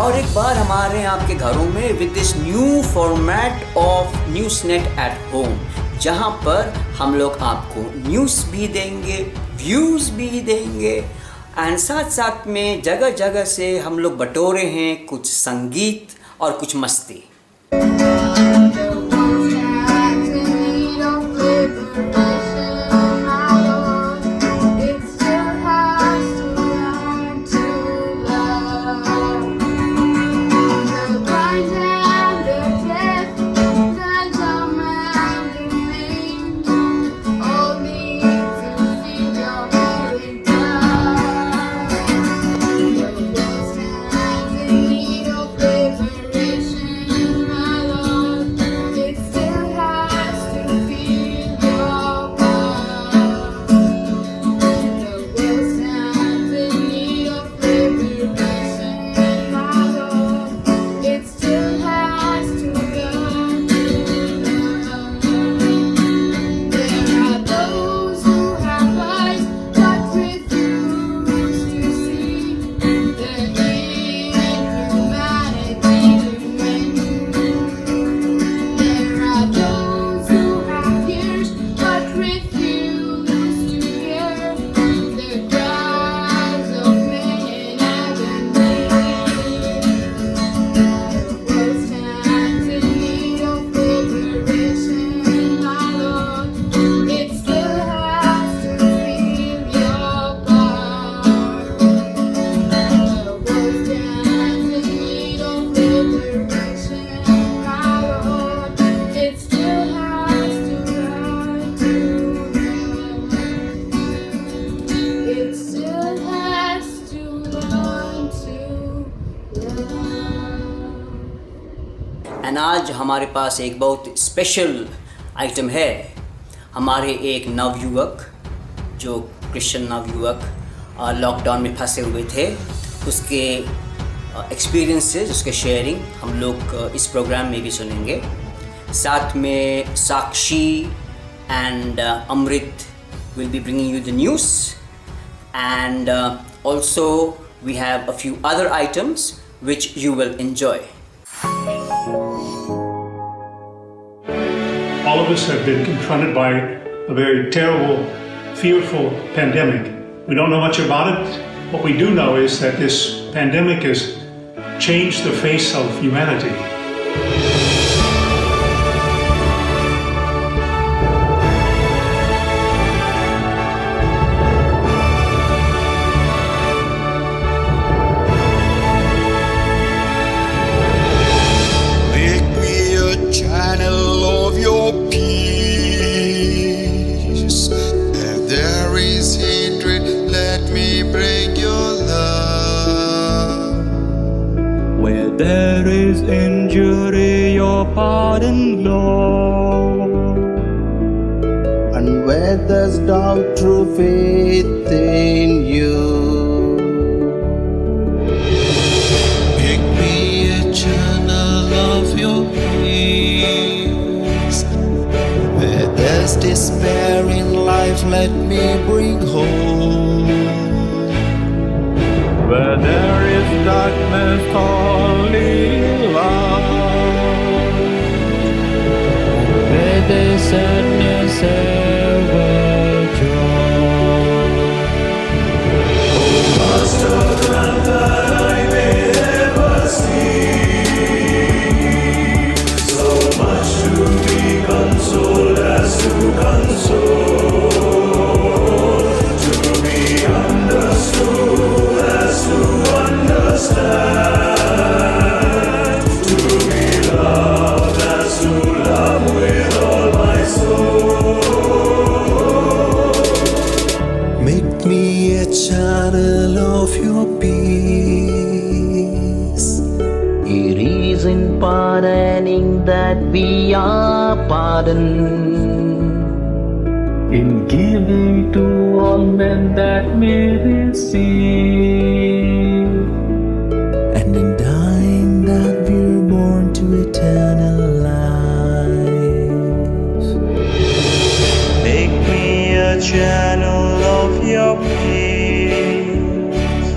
और एक बार हमारे आपके घरों में with this new format of NewsNet at home, जहां पर हम लोग आपको न्यूज़ भी देंगे, व्यूज़ भी देंगे एंड साथ साथ में जगह जगह से हम लोग बटोरे हैं कुछ संगीत और कुछ मस्ती। एंड आज हमारे पास एक बहुत स्पेशल आइटम है। हमारे एक नवयुवक जो क्रिश्चियन नवयुवक लॉकडाउन में फंसे हुए थे, उसके एक्सपीरियंसेस, उसके शेयरिंग हम लोग इस प्रोग्राम में भी सुनेंगे। साथ में Sakshi and Amrit will be bringing you the news, and also we have a few other items which you will enjoy. All of us have been confronted by a very terrible, fearful pandemic. We don't know much about it. What we do know is that this pandemic has changed the face of humanity. There is injury, your pardon, Lord. And where there's doubt, true faith in you. Make me a channel of your peace. Where there's despair in life, let me bring hope. Where there is darkness, calling light. Where there's sadness, ever joy. Oh, Master, grant that I may ever see so much to be consoled as to console, to be understood as to understand, to be loved as to love with all my soul. Make me a channel of your peace. It is in pardoning that we are pardoned. In giving to all men that may receive. And in dying that we're born to eternal life. Make me a channel of your peace.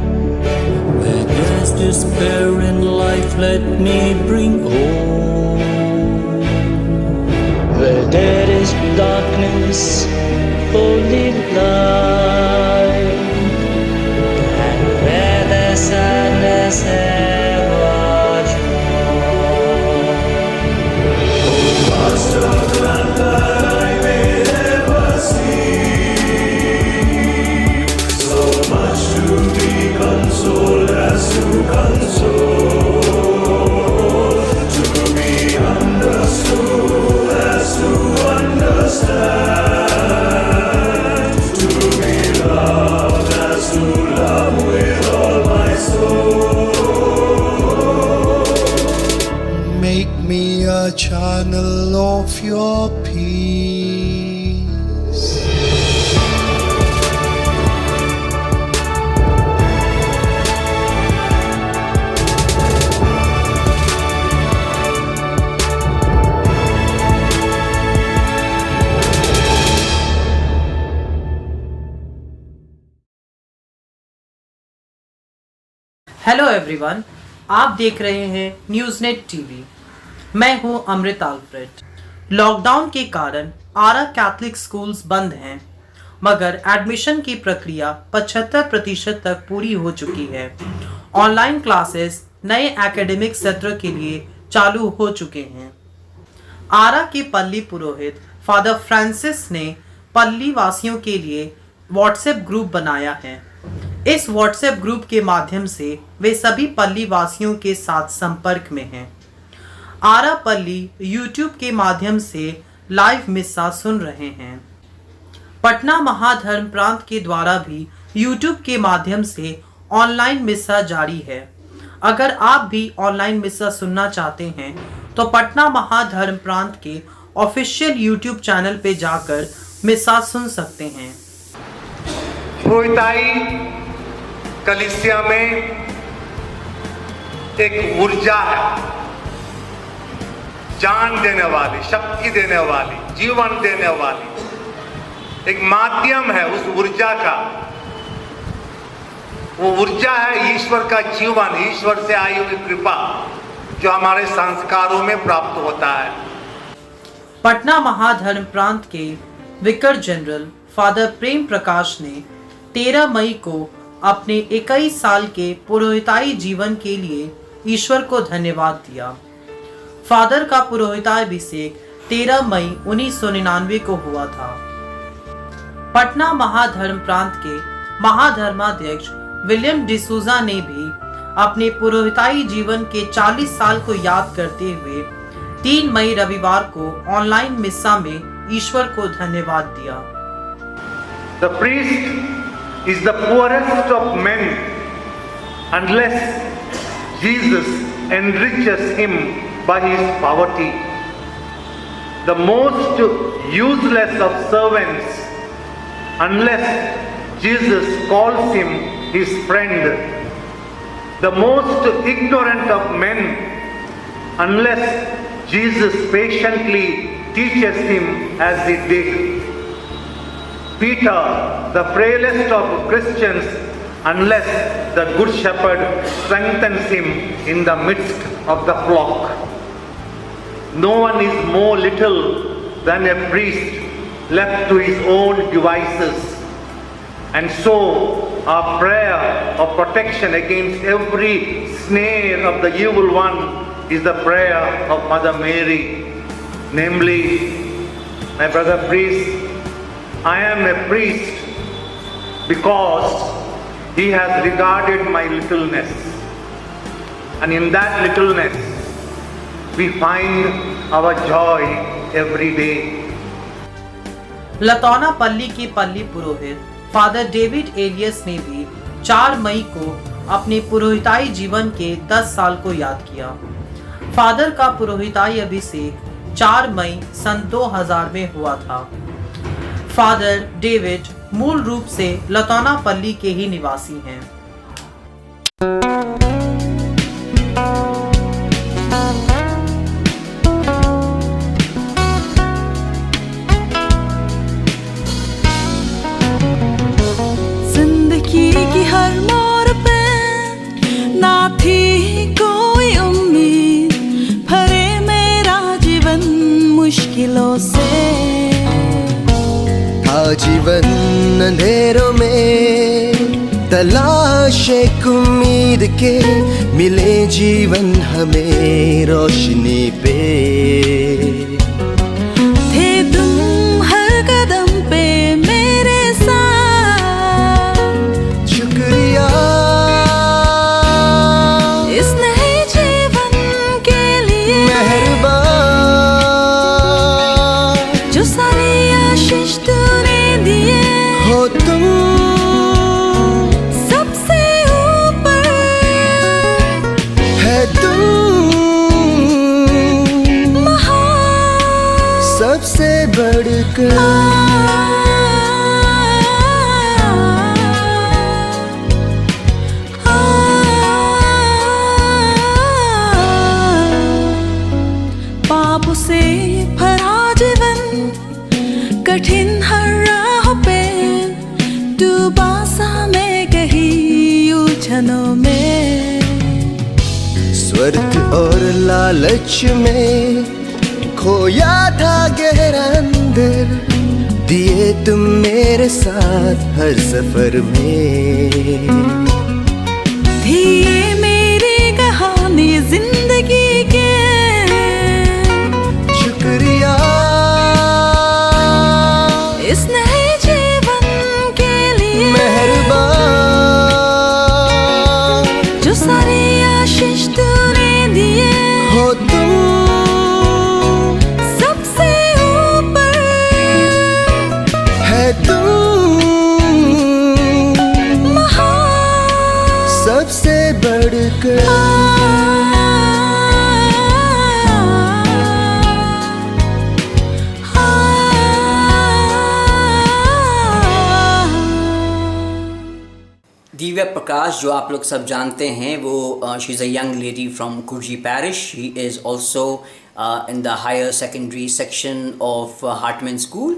Where there's despair in life, let me bring hope. Where there is darkness, only light, and where the sadness ever joy. Master, grant that I may ever see so much to be consoled as to console, to be understood as to understand, to be loved as to love with all my soul. Make me a channel of your peace. Hello everyone, आप देख रहे हैं न्यूज़नेट TV. मैं हूं अमृत Alfred. Lockdown के कारण आरा Catholic schools बंद हैं, मगर एडमिशन की प्रक्रिया 75% तक पूरी हो चुकी है। ऑनलाइन क्लासेस नए एकेडमिक सत्र के लिए चालू हो चुके हैं। आरा के पल्ली पुरोहित फादर फ्रांसिस ने पल्ली वासियों के लिए व्हाट्सएप ग्रुप बनाया है। इस व्हाट्सएप ग्रुप के माध्यम से वे सभी पल्ली वासियों के साथ संपर्क में हैं। आरा पल्ली यूट्यूब के माध्यम से लाइव मिस्सा सुन रहे हैं। पटना महाधर्म प्रांत के द्वारा भी यूट्यूब के माध्यम से ऑनलाइन मिस्सा जारी है। अगर आप भी ऑनलाइन मिस्सा सुनना चाहते हैं तो पटना महाधर्म प्रांत के ऑफिशियल यूट्यूब चैनल पे जाकर मिस्सा सुन सकते हैं। पुरोहिताई कलीसिया में एक ऊर्जा है, जान देने वाली, शक्ति देने वाली, जीवन देने वाली, एक माध्यम है उस ऊर्जा का। वो ऊर्जा है ईश्वर का जीवन, ईश्वर से आई हुई कृपा जो हमारे संस्कारों में प्राप्त होता है। पटना महाधर्म प्रांत के विकार जनरल फादर प्रेम प्रकाश ने 13 मई को अपने 21 साल के पुरोहिताई जीवन के लिए ईश्वर को धन्यवाद दिया। फादर का पुरोहिताभिषेक 13 मई 1999 को हुआ था। पटना महाधर्म प्रांत के महाधर्माध्यक्ष विलियम डिसूजा ने भी अपने पुरोहिताई जीवन के 40 साल को याद करते हुए 3 मई रविवार को ऑनलाइन मिस्सा में ईश्वर को धन्यवाद दिया। The priest is the poorest of men unless Jesus enriches him by his poverty. The most useless of servants unless Jesus calls him his friend. The most ignorant of men unless Jesus patiently teaches him as he did. Peter, the frailest of Christians, unless the Good Shepherd strengthens him in the midst of the flock. No one is more little than a priest left to his own devices. And so, our prayer of protection against every snare of the evil one is the prayer of Mother Mary. Namely, my brother priest, I am a priest because he has regarded my littleness. And in that littleness, we find our joy every day. Lataona पल्ली के पल्ली पुरोहित father David alias ने भी 4 मई को अपने पुरोहिताई जीवन के 10 साल को याद किया। फादर का पुरोहिताई अभिषेक 4 मई सन 2000 में हुआ था। फादर डेविड मूल रूप से लतौना पल्ली के ही निवासी हैं। जिंदगी की हर मोड़ पे ना थी कोई उम्मीद, मुश्किलों से। था जीवन अंधेरों में तलाश एक उम्मीद के, मिले जीवन हमें रोशनी पे। थे तुम हर कदम पे मेरे साथ, शुक्रिया इस नए जीवन के लिए। मेहरबान जो सारी आशीष तूने दिए, हो तुम सबसे ऊपर है तुम, महान सबसे बढ़कर। पापों से भरा जीवन, कठिन हर राह पे, डूबा सा मैं कहीं उलझनों में। स्वार्थ और लालच में खोया था गहरा अंदर, दिए तुम मेरे साथ हर सफर में। थी ये मेरी कहानी जिंदगी के, शुक्रिया इस नए जीवन के लिए। मेहरबान जो सारी आशीष तूने दिए, हो तुम सबसे ऊपर है तुम, महान सबसे बढ़कर। दिव्या प्रकाश, जो आप लोग सब जानते हैं, वो she is a young lady from Kurji parish. She is also in the higher secondary section of Hartmann school.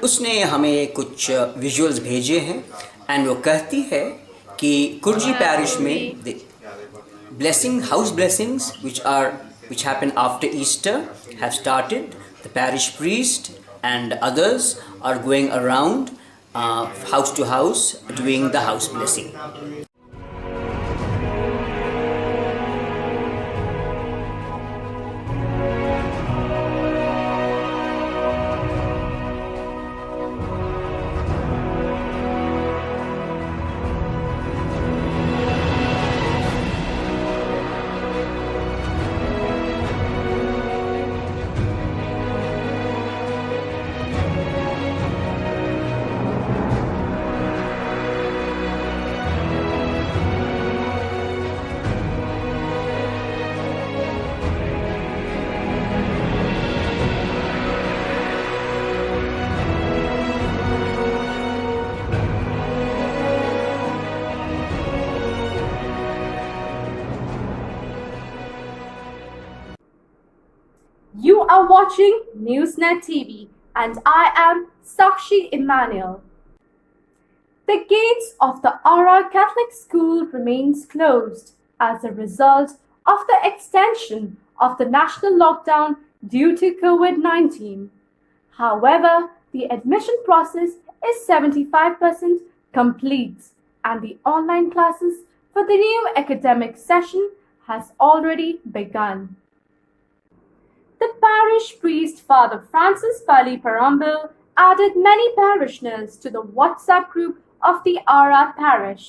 उसने हमें कुछ विजुअल्स भेजे हैं एंड वो कहती है कि कुर्जी पैरिश में blessing house blessings which happen after Easter have started. The parish priest and others are going around house to house doing the house blessing. You are watching Newsnet TV and I am Sakshi Emmanuel. The gates of the Ara Catholic School remains closed as a result of the extension of the national lockdown due to COVID-19. However, the admission process is 75% complete and the online classes for the new academic session has already begun. The parish priest, Father Francis Pali Parambil, added many parishioners to the WhatsApp group of the Ara parish.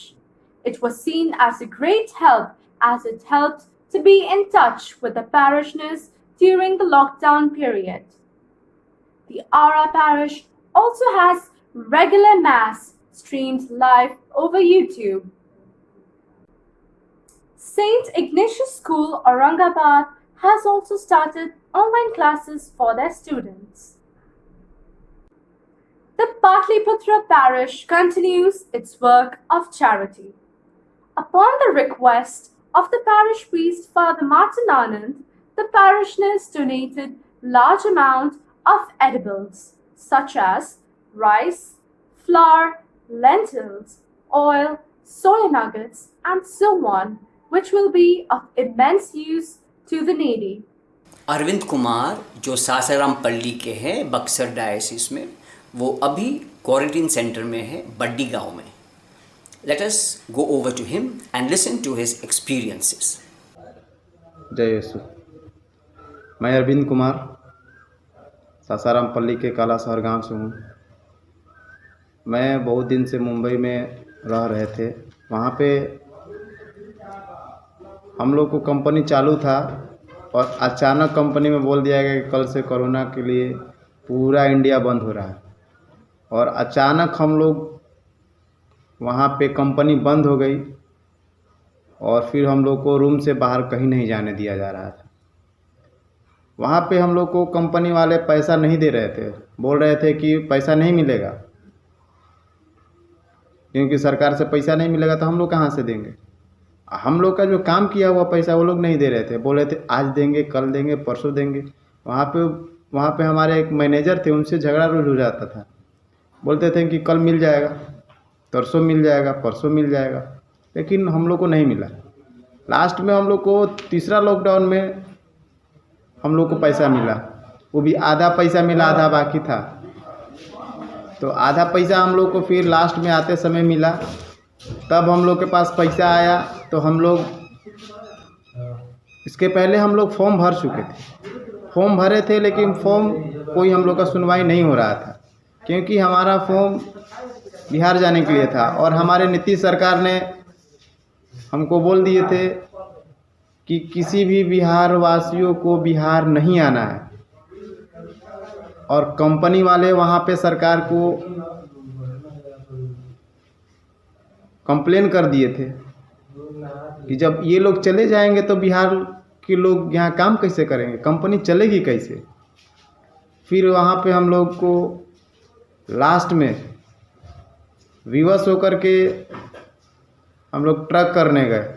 It was seen as a great help as it helped to be in touch with the parishioners during the lockdown period. The Ara parish also has regular Mass streamed live over YouTube. St. Ignatius School, Aurangabad has also started online classes for their students. The Patliputra parish continues its work of charity. Upon the request of the parish priest Father Martin Anand, the parishioners donated large amount of edibles such as rice, flour, lentils, oil, soya nuggets, and so on, which will be of immense use to the needy. Arvind Kumar जो सासाराम पल्ली के हैं Buxar diocese में, वो अभी quarantine centre में है बड्डी गांव में। Let us go over to him and listen to his experiences. जय यीशु। मैं अरविंद कुमार सासाराम पल्ली के काला शहर गांव से हूँ। मैं बहुत दिन से मुंबई में रह रहे थे। वहाँ पे हम लोग को कंपनी चालू था और अचानक कंपनी में बोल दिया गया कि कल से कोरोना के लिए पूरा इंडिया बंद हो रहा है। और अचानक हम लोग वहाँ पे कंपनी बंद हो गई और फिर हम लोग को रूम से बाहर कहीं नहीं जाने दिया जा रहा था। वहाँ पे हम लोग को कंपनी वाले पैसा नहीं दे रहे थे, बोल रहे थे कि पैसा नहीं मिलेगा, क्योंकि सरकार से पैसा नहीं मिलेगा तो हम लोग कहाँ से देंगे। हम लोग का जो काम किया हुआ पैसा वो लोग नहीं दे रहे थे, बोल रहे थे आज देंगे, कल देंगे, परसों देंगे। वहाँ पे हमारे एक मैनेजर थे, उनसे झगड़ा रोज हो जाता था। बोलते थे कि कल मिल जाएगा, तरसों मिल जाएगा, परसों मिल जाएगा, लेकिन हम लोग को नहीं मिला। लास्ट में हम लोग को तीसरा लॉकडाउन में हम लोग को पैसा मिला, वो भी आधा पैसा मिला, आधा बाकी था। तो आधा पैसा हम लोग को फिर लास्ट में आते समय मिला। तब हम लोग के पास पैसा आया तो हम लोग, इसके पहले हम लोग फॉर्म भर चुके थे। फॉर्म भरे थे लेकिन फॉर्म कोई हम लोग का सुनवाई नहीं हो रहा था, क्योंकि हमारा फॉर्म बिहार जाने के लिए था और हमारे नीतीश सरकार ने हमको बोल दिए थे कि किसी भी बिहार वासियों को बिहार नहीं आना है। और कंपनी वाले वहाँ पे सरकार को कंप्लेन कर दिए थे कि जब ये लोग चले जाएंगे तो बिहार के लोग यहाँ काम कैसे करेंगे, कंपनी चलेगी कैसे। फिर वहाँ पे हम लोग को लास्ट में विवश होकर के हम लोग ट्रक करने गए।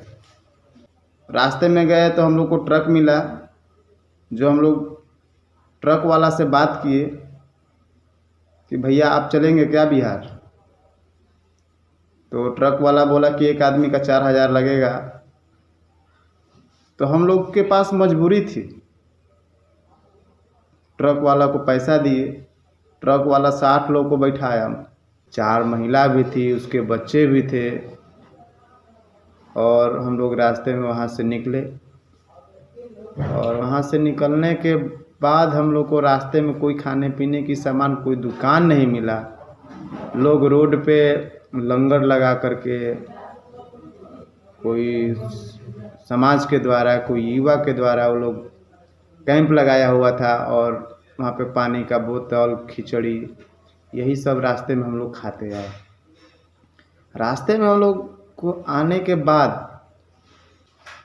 रास्ते में गए तो हम लोग को ट्रक मिला, जो हम लोग ट्रक वाला से बात किए कि भैया आप चलेंगे क्या बिहार। तो ट्रक वाला बोला कि एक आदमी का 4000 लगेगा। तो हम लोग के पास मजबूरी थी, ट्रक वाला को पैसा दिए। ट्रक वाला 60 लोग को बैठाया, 4 महिला भी थी, उसके बच्चे भी थे। और हम लोग रास्ते में वहाँ से निकले और वहाँ से निकलने के बाद हम लोग को रास्ते में कोई खाने पीने की सामान, कोई दुकान नहीं मिला। लोग रोड पे लंगर लगा करके, कोई समाज के द्वारा, कोई युवा के द्वारा वो लोग कैंप लगाया हुआ था और वहाँ पे पानी का बोतल, खिचड़ी, यही सब रास्ते में हम लोग खाते आए। रास्ते में हम लोग को आने के बाद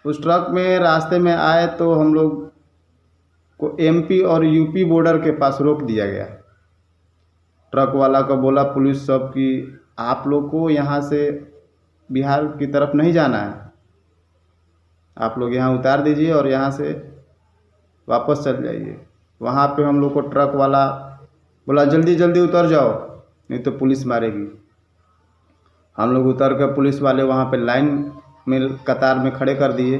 उस ट्रक में रास्ते में आए तो हम लोग को एमपी और यूपी बॉर्डर के पास रोक दिया गया। ट्रक वाला को बोला पुलिस सब कि आप लोग को यहाँ से बिहार की तरफ नहीं जाना है, आप लोग यहाँ उतार दीजिए और यहाँ से वापस चल जाइए। वहाँ पे हम लोग को ट्रक वाला बोला जल्दी जल्दी उतर जाओ, नहीं तो पुलिस मारेगी। हम लोग उतर कर पुलिस वाले वहाँ पे लाइन में कतार में खड़े कर दिए।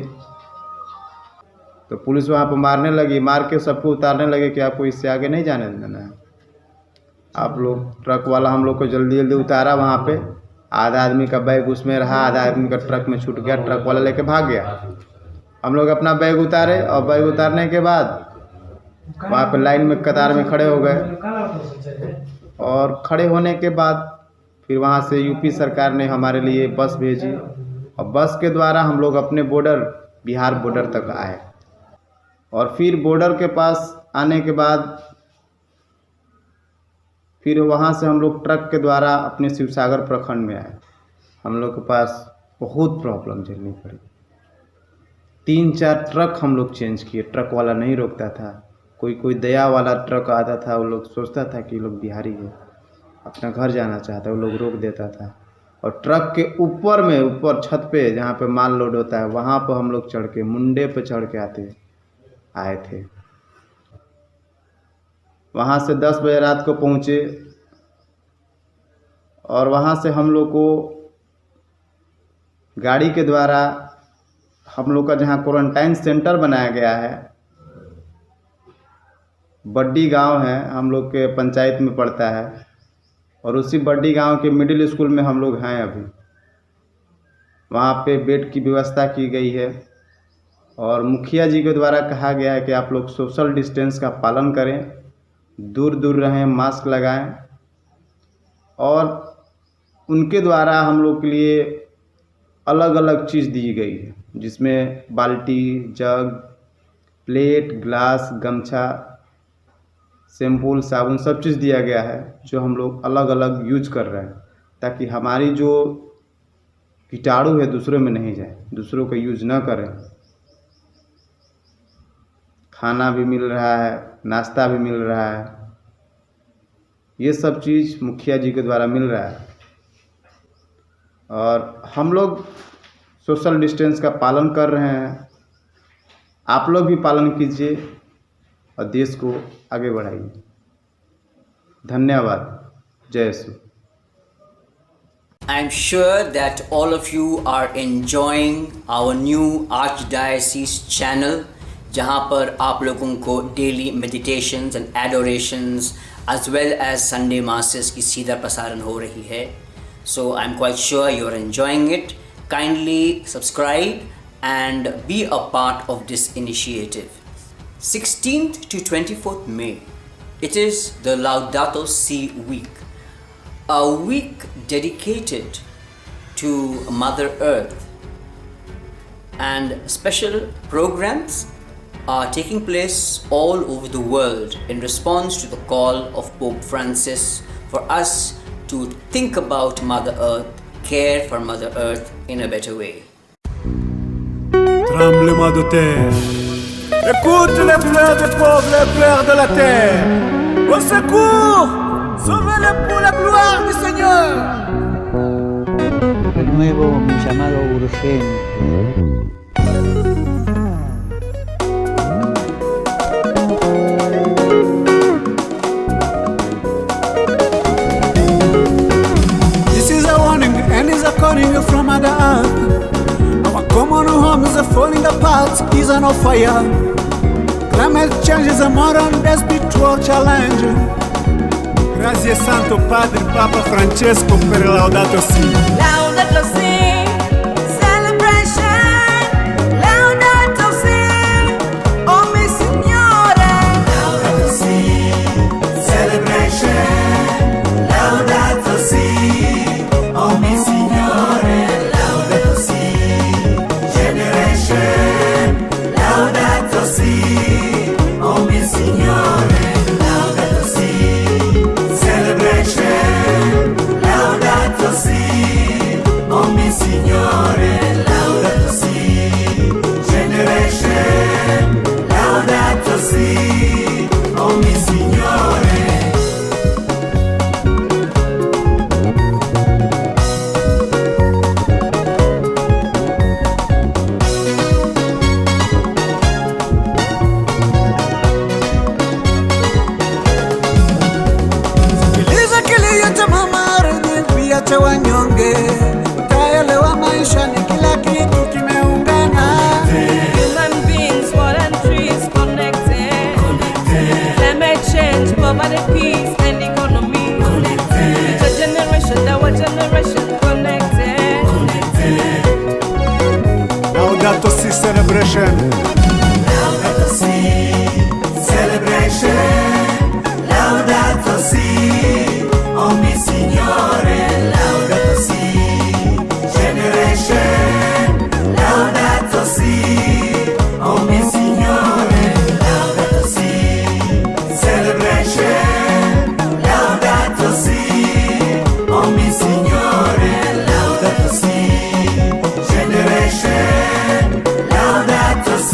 तो पुलिस वहाँ पर मारने लगी, मार के सबको उतारने लगे कि आपको इससे आगे नहीं जाने देना है आप लोग। ट्रक वाला हम लोग को जल्दी जल्दी उतारा। वहाँ पे आधा आदमी का बैग उसमें रहा, आधा आदमी का ट्रक में छूट गया, ट्रक वाला लेके भाग गया। हम लोग अपना बैग उतारे और बैग उतारने के बाद वहाँ पे लाइन में कतार में खड़े हो गए। और खड़े होने के बाद फिर वहाँ से यूपी सरकार ने हमारे लिए बस भेजी और बस के द्वारा हम लोग अपने बॉर्डर, बिहार बॉर्डर तक आए। और फिर बॉर्डर के पास आने के बाद फिर वहाँ से हम लोग ट्रक के द्वारा अपने शिवसागर प्रखंड में आए। हम लोग के पास बहुत प्रॉब्लम झेलनी पड़ी। 3-4 ट्रक हम लोग चेंज किए, ट्रक वाला नहीं रोकता था। कोई दया वाला ट्रक आता था, वो लोग सोचता था कि लोग बिहारी है, अपना घर जाना चाहता है, वो लोग रोक देता था। और ट्रक के ऊपर छत पे जहाँ पे माल लोड होता है, वहाँ पर हम लोग चढ़ के, मुंडे पे चढ़ के आए थे। वहाँ से 10 बजे रात को पहुँचे और वहाँ से हम लोग को गाड़ी के द्वारा हम लोग का जहाँ क्वारंटाइन सेंटर बनाया गया है बड्डी गांव है, हम लोग के पंचायत में पड़ता है, और उसी बड्डी गांव के मिडिल स्कूल में हम लोग हैं अभी। वहाँ पे बेड की व्यवस्था की गई है और मुखिया जी के द्वारा कहा गया है कि आप लोग सोशल डिस्टेंस का पालन करें, दूर दूर रहें, मास्क लगाएं, और उनके द्वारा हम लोग के लिए अलग अलग चीज़ दी गई है, जिसमें बाल्टी, जग, प्लेट, ग्लास, गमछा, शैम्पूल, साबुन सब चीज़ दिया गया है, जो हम लोग अलग अलग यूज कर रहे हैं, ताकि हमारी जो कीटाणु है दूसरों में नहीं जाए, दूसरों का यूज ना करें। खाना भी मिल रहा है, नाश्ता भी मिल रहा है, ये सब चीज़ मुखिया जी के द्वारा मिल रहा है, और हम लोग सोशल डिस्टेंस का पालन कर रहे हैं। आप लोग भी पालन कीजिए और देश को आगे बढ़ाइए। धन्यवाद। जय यीशु। I'm sure that all of you are enjoying our new Archdiocese channel, जहाँ पर आप लोगों को daily meditations and adorations as well as Sunday masses की सीधा प्रसारण हो रही है। So I'm quite sure you are enjoying it. Kindly subscribe and be a part of this initiative. 16th to 24th May, it is the Laudato Si week, a week dedicated to Mother Earth, and special programs are taking place all over the world in response to the call of Pope Francis for us to think about Mother Earth, care for Mother Earth in a better way. Tremblement de terre. Écoute les pleurs des pauvres, les pleurs de la terre. Au secours! Sauvez-les pour la gloire du Seigneur. Renuevo mi llamado urgente. This is a warning and is a calling from Mother Earth. Our common home is falling apart, is on fire. Climate change is a modern day spiritual challenge. Grazie Santo Padre Papa Francesco per il Laudato Si. Laudato Si, celebration. Laudato Si, oh mio Signore. Laudato Si, celebration. Laudato Si, oh mio Signore. Laudato Si, generation. Laudato Si, oh mio Signore. Laudato Si, celebration. Laudato Si, oh mio Signore. Laudato Si, generation. Laudato Si, oh mio Signore. Sikiliza kilio cha mama ardhi, pia cha wanyonge. Utaelewa maisha ni kila kitu kimeungana. Human beings, water and trees connected. Climate change, poverty, peace and economy. Your generation, our generation connected. Laudato Si celebration. Laudato Si celebration. Laudato Si, oh mio Signore. Laudato Si, generation. Laudato Si, oh mio Signore. Laudato Si, celebration. Laudato Si, oh mio Signore. Laudato Si, generation. Laudato Si.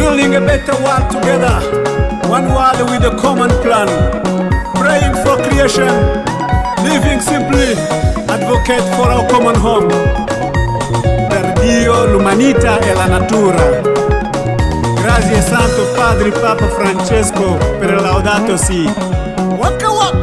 building a better world together, one world with a common plan, praying for creation, living simply, advocate for our common home. Per Dio, l'umanità e la natura. Grazie Santo Padre Papa Francesco per Laudato Si. Waka waka!